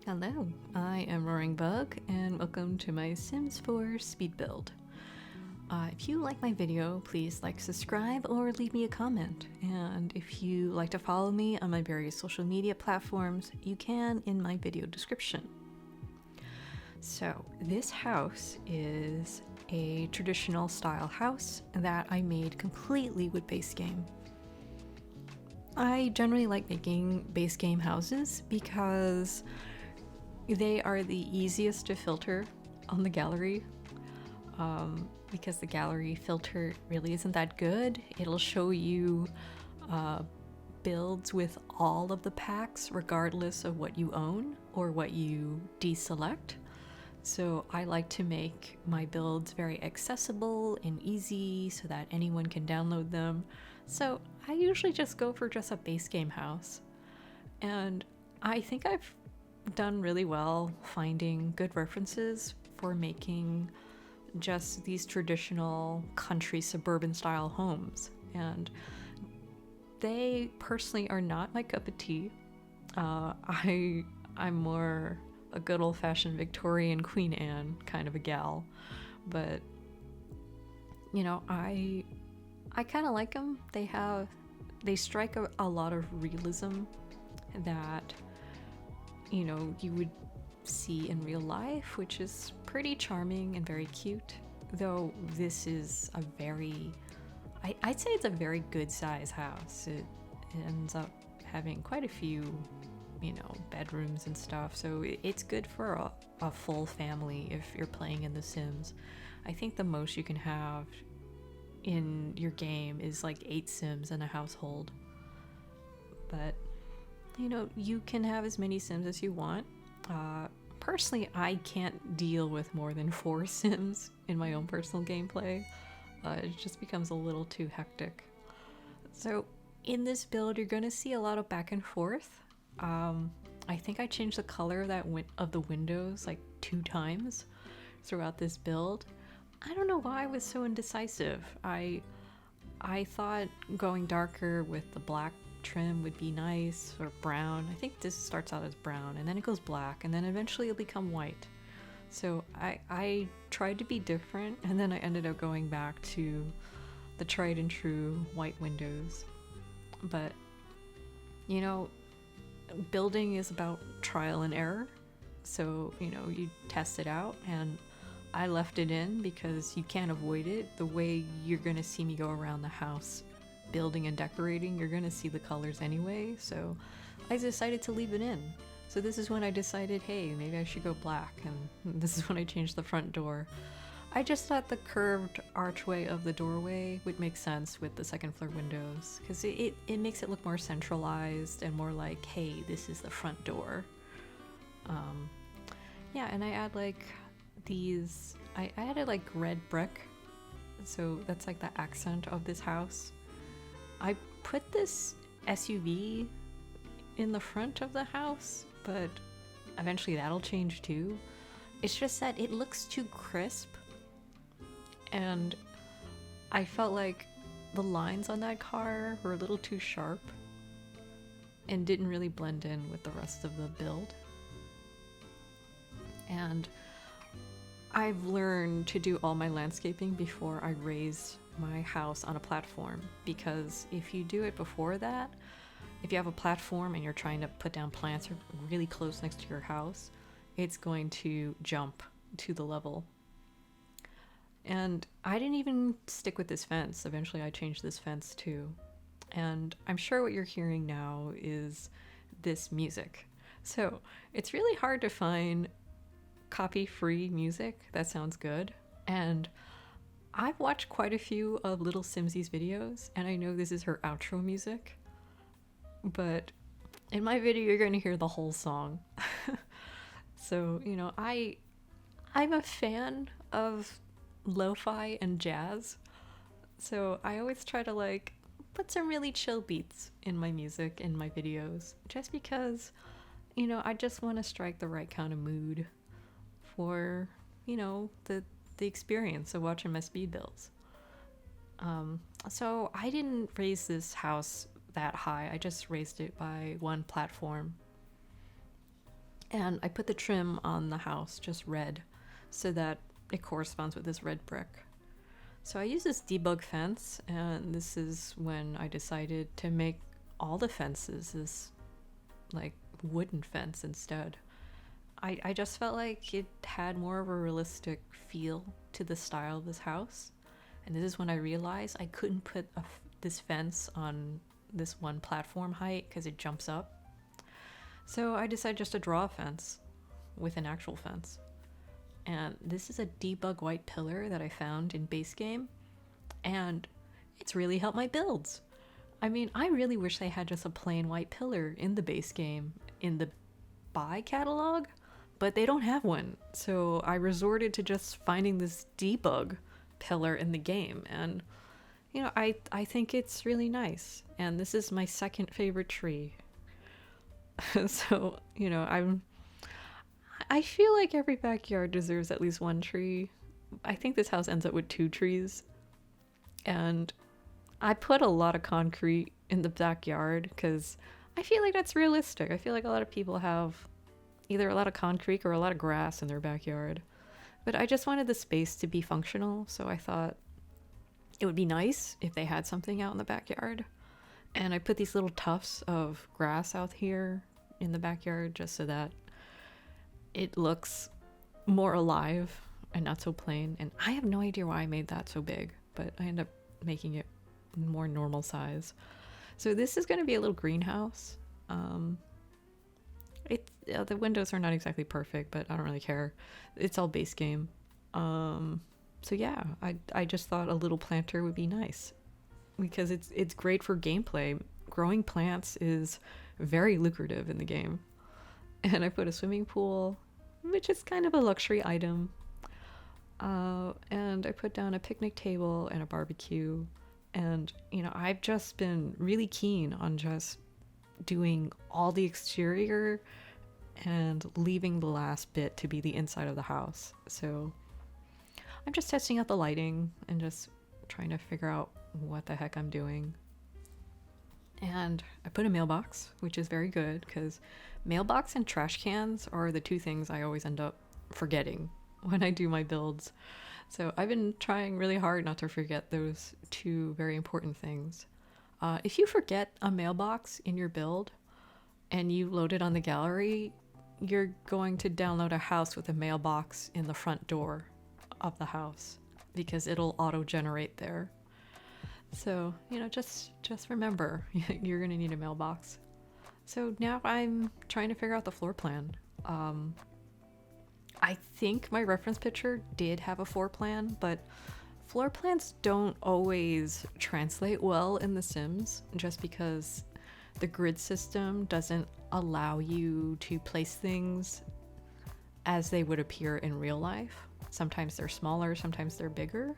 Hello, I am roaringbug and welcome to my Sims 4 speed build. If you like my video, please like, subscribe, or leave me a comment. And if you like to follow me on my various social media platforms, you can in my video description. So this house is a traditional style house that I made completely with base game. I generally like making base game houses because they are the easiest to filter on the gallery, because the gallery filter really isn't that good. It'll show you builds with all of the packs regardless of what you own or what you deselect. So I like to make my builds very accessible and easy so that anyone can download them. So I usually just go for just a base game house. And I think I've done really well finding good references for making just these traditional country suburban style homes, and they personally are not my cup of tea. I'm more a good old-fashioned Victorian Queen Anne kind of a gal, but you know, I kind of like them. They strike a lot of realism that, you know, you would see in real life, which is pretty charming and very cute. Though this is a very, I'd say it's a very good size house. It ends up having quite a few, you know, bedrooms and stuff. So it's good for a full family if you're playing in The Sims. I think the most you can have in your game is like 8 Sims in a household. But you know, you can have as many Sims as you want. Personally, I can't deal with more than 4 Sims in my own personal gameplay. It just becomes a little too hectic. So in this build, you're gonna see a lot of back and forth. I think I changed the color of the windows like 2 times throughout this build. I don't know why I was so indecisive. I thought going darker with the black trim would be nice, or brown. I think this starts out as brown and then it goes black and then eventually it'll become white. So I tried to be different, and then I ended up going back to the tried and true white windows. But you know, building is about trial and error, so you know, you test it out, and I left it in because you can't avoid it. The way you're gonna see me go around the house building and decorating, you're gonna see the colors anyway, so I decided to leave it in. So this is when I decided, hey, maybe I should go black, and this is when I changed the front door. I just thought the curved archway of the doorway would make sense with the second floor windows, because it makes it look more centralized and more like, hey, this is the front door. Yeah, and I add like these, I added like red brick, so that's like the accent of this house. I put this SUV in the front of the house, but eventually that'll change too. It's just that it looks too crisp, and I felt like the lines on that car were a little too sharp and didn't really blend in with the rest of the build. And I've learned to do all my landscaping before I raise my house on a platform, because if you do it before that, if you have a platform and you're trying to put down plants really close next to your house, it's going to jump to the level. And I didn't even stick with this fence. Eventually I changed this fence too. And I'm sure what you're hearing now is this music. So it's really hard to find copy-free music that sounds good, and I've watched quite a few of Little Simsy's videos, and I know this is her outro music, but in my video you're going to hear the whole song. So, you know, I'm a fan of lo-fi and jazz, so I always try to like put some really chill beats in my music in my videos, just because, you know, I just want to strike the right kind of mood for, you know, the experience of watching my speed builds. So I didn't raise this house that high. I just raised it by 1 platform. And I put the trim on the house, just red, so that it corresponds with this red brick. So I use this debug fence, and this is when I decided to make all the fences this like wooden fence instead. I just felt like it had more of a realistic feel to the style of this house. And this is when I realized I couldn't put this fence on this one platform height because it jumps up. So I decided just to draw a fence with an actual fence. And this is a debug white pillar that I found in base game, and it's really helped my builds. I mean, I really wish they had just a plain white pillar in the base game in the buy catalog, but they don't have one. So I resorted to just finding this debug pillar in the game, and you know, I think it's really nice. And this is my second favorite tree. So, you know, I feel like every backyard deserves at least one tree. I think this house ends up with 2 trees. And I put a lot of concrete in the backyard because I feel like that's realistic. I feel like a lot of people have either a lot of concrete or a lot of grass in their backyard. But I just wanted the space to be functional, so I thought it would be nice if they had something out in the backyard. And I put these little tufts of grass out here in the backyard just so that it looks more alive and not so plain. And I have no idea why I made that so big, but I ended up making it more normal size. So this is going to be a little greenhouse. The windows are not exactly perfect, but I don't really care. It's all base game. So yeah, I just thought a little planter would be nice because it's great for gameplay. Growing plants is very lucrative in the game. And I put a swimming pool, which is kind of a luxury item. And I put down a picnic table and a barbecue. And, you know, I've just been really keen on just doing all the exterior and leaving the last bit to be the inside of the house. So I'm just testing out the lighting and just trying to figure out what the heck I'm doing. And I put a mailbox, which is very good because mailbox and trash cans are the 2 things I always end up forgetting when I do my builds. So I've been trying really hard not to forget those 2 very important things. If you forget a mailbox in your build and you load it on the gallery, you're going to download a house with a mailbox in the front door of the house because it'll auto-generate there. So, you know, just remember, you're going to need a mailbox. So now I'm trying to figure out the floor plan. I think my reference picture did have a floor plan, but floor plans don't always translate well in The Sims just because the grid system doesn't allow you to place things as they would appear in real life. Sometimes they're smaller, sometimes they're bigger.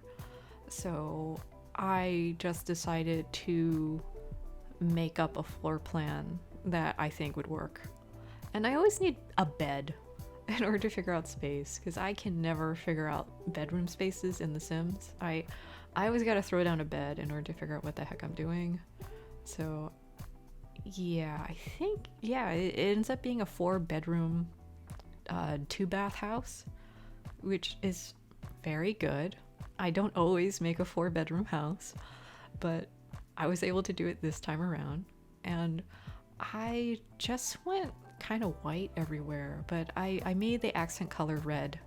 So I just decided to make up a floor plan that I think would work. And I always need a bed in order to figure out space because I can never figure out bedroom spaces in The Sims. I always gotta throw down a bed in order to figure out what the heck I'm doing. So yeah, I think, yeah, it ends up being a 4-bedroom, 2-bath house, which is very good. I don't always make a 4-bedroom house, but I was able to do it this time around. And I just went kind of white everywhere, but I made the accent color red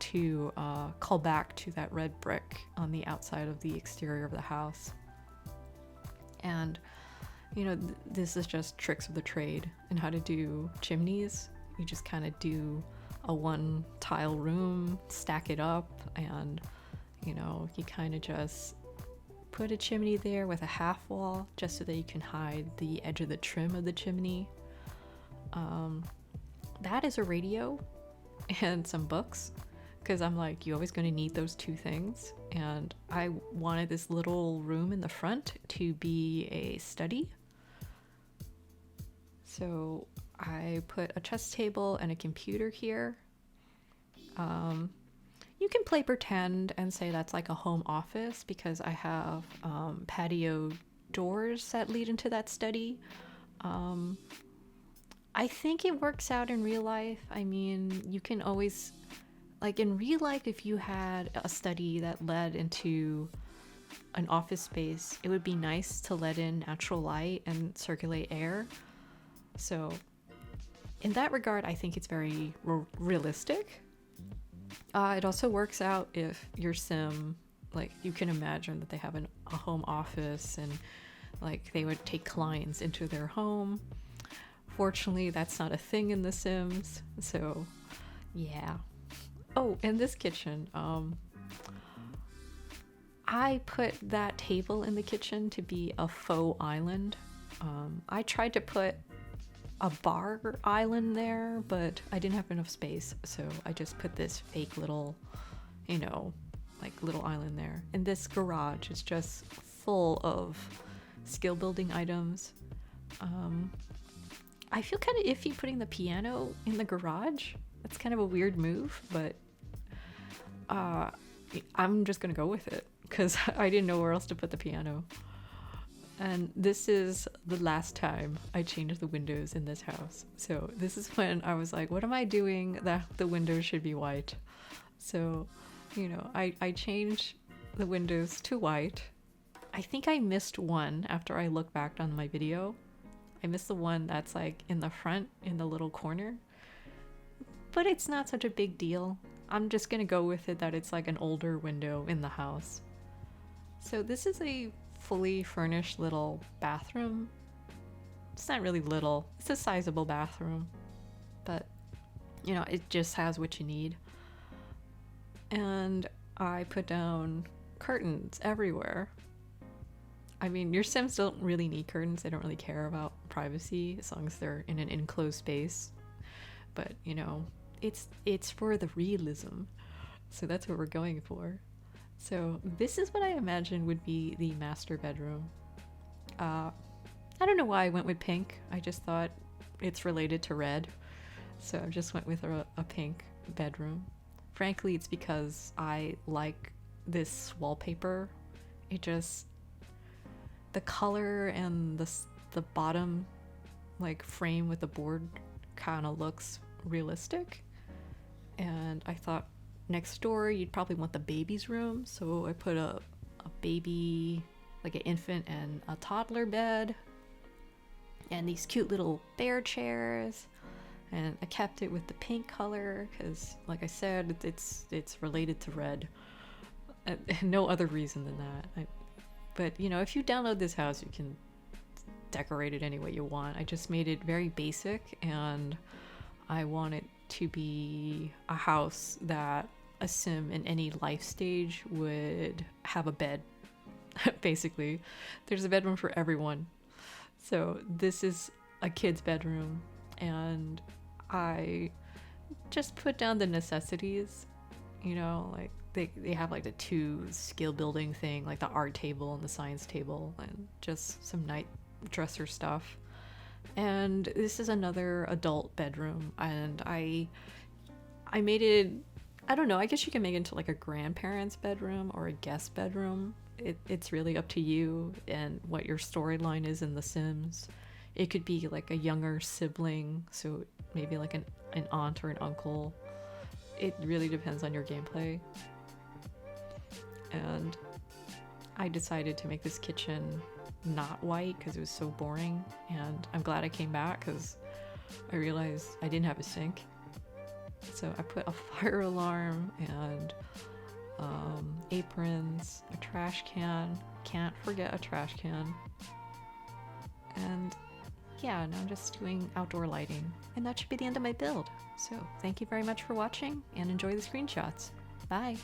to call back to that red brick on the outside of the exterior of the house. And, you know, this is just tricks of the trade and how to do chimneys. You just kind of do a 1-tile room, stack it up, and, you know, you kind of just put a chimney there with a half wall just so that you can hide the edge of the trim of the chimney. That is a radio and some books because I'm like, you're always going to need those 2 things. And I wanted this little room in the front to be a study. So I put a chess table and a computer here. You can play pretend and say that's like a home office because I have I I think it works out in real life. I mean, you can always, like in real life, if you had a study that led into an office space, it would be nice to let in natural light and circulate air. So in that regard, I think it's very realistic. It also works out if your sim, like you can imagine that they have a home office and like they would take clients into their home. Fortunately, that's not a thing in The Sims, so yeah. Oh, and this kitchen, I put that table in the kitchen to be a faux island. I tried to put a bar island there, but I didn't have enough space, so I just put this fake little, you know, like little island there. And this garage is just full of skill building items. I feel kind of iffy putting the piano in the garage. That's kind of a weird move, but I'm just gonna go with it because I didn't know where else to put the piano. And this is the last time I changed the windows in this house. So this is when I was like, what am I doing that the windows should be white? So, you know, I changed the windows to white. I think I missed one after I looked back on my video. I missed the one that's like in the front in the little corner. But it's not such a big deal. I'm just gonna go with it that it's like an older window in the house. So this is a fully furnished little bathroom. It's not really little, it's a sizable bathroom, but you know, it just has what you need. And I put down curtains everywhere. I mean, your Sims don't really need curtains. They don't really care about privacy as long as they're in an enclosed space. But you know, it's for the realism. So that's what we're going for. So this is what I imagine would be the master bedroom. I don't know why I went with pink. I just thought it's related to red. So I just went with a pink bedroom. Frankly, it's because I like this wallpaper. It just, the color and the bottom like frame with the board kind of looks realistic. And I thought next door you'd probably want the baby's room, so I put a baby, like an infant and a toddler bed, and these cute little bear chairs, and I kept it with the pink color because, like I said, it's related to red. No other reason than that. But you know, if you download this house, you can decorate it any way you want. I just made it very basic, and I want it to be a house that a sim in any life stage would have a bed. Basically, there's a bedroom for everyone. So this is a kid's bedroom, and I just put down the necessities, you know, like they have like the 2 skill building thing, like the art table and the science table, and just some night dresser stuff. And this is another adult bedroom, and I made it, I don't know, I guess you can make it into like a grandparent's bedroom or a guest bedroom. It's really up to you and what your storyline is in The Sims. It could be like a younger sibling, so maybe like an aunt or an uncle. It really depends on your gameplay. And I decided to make this kitchen not white because it was so boring, and I'm glad I came back because I realized I didn't have a sink. So I put a fire alarm and aprons, a trash can, can't forget a trash can, and yeah, now I'm just doing outdoor lighting, and that should be the end of my build. So thank you very much for watching, and enjoy the screenshots. Bye!